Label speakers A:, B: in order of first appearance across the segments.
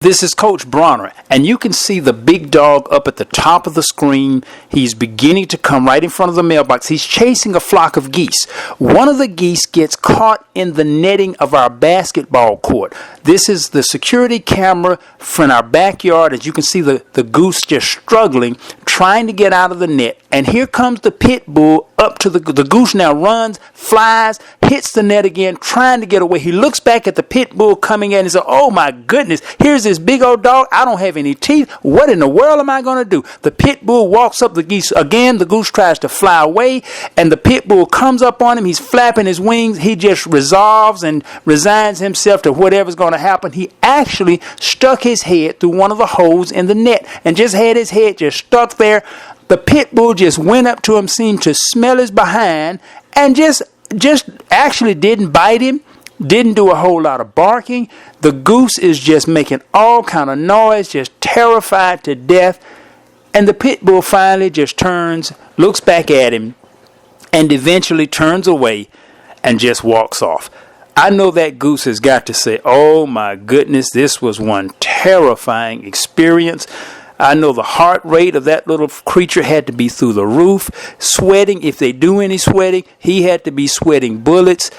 A: This is Coach Bronner, and you can see the big dog up at the top of the screen. He's beginning to come right in front of the mailbox. He's chasing a flock of geese. One of the geese gets caught in the netting of our basketball court. This is the security camera from our backyard. As you can see, the goose just struggling, trying to get out of the net. And here comes the pit bull up to the goose. Now runs, flies, hits the net again, trying to get away. He looks back at the pit bull coming in and says, "Oh my goodness, here's this big old dog. I don't have any teeth. What in the world am I going to do?" The pit bull walks up the geese again. The goose tries to fly away, and the pit bull comes up on him. He's flapping his wings. He just resolves and resigns himself to whatever's going to happen. He actually stuck his head through one of the holes in the net and just had his head just stuck there. The pit bull just went up to him, seemed to smell his behind, and just actually didn't bite him. Didn't do a whole lot of barking. The goose is just making all kind of noise, just terrified to death. And the pit bull finally just turns, looks back at him, and eventually turns away and just walks off. I know that goose has got to say, "Oh my goodness, this was one terrifying experience." I know the heart rate of that little creature had to be through the roof. Sweating, if they do any sweating, he had to be sweating bullets.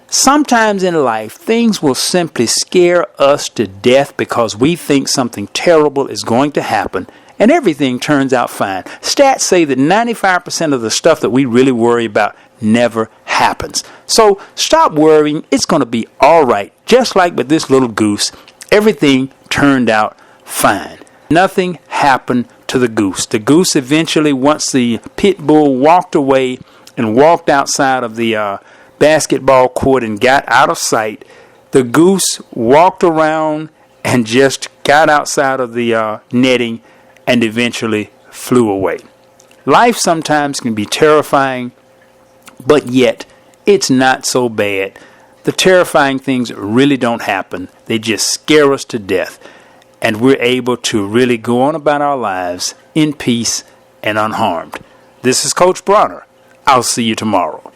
A: Sometimes in life, things will simply scare us to death because we think something terrible is going to happen, and everything turns out fine. Stats say that 95% of the stuff that we really worry about never happens. So stop worrying. It's going to be all right. Just like with this little goose, everything turned out fine. Nothing happened to the goose. The goose eventually, once the pit bull walked away and walked outside of the basketball court and got out of sight, the goose walked around and just got outside of the netting and eventually flew away. Life sometimes can be terrifying, but yet it's not so bad. The terrifying things really don't happen. They just scare us to death, and we're able to really go on about our lives in peace and unharmed. This is Coach Bronner. I'll see you tomorrow.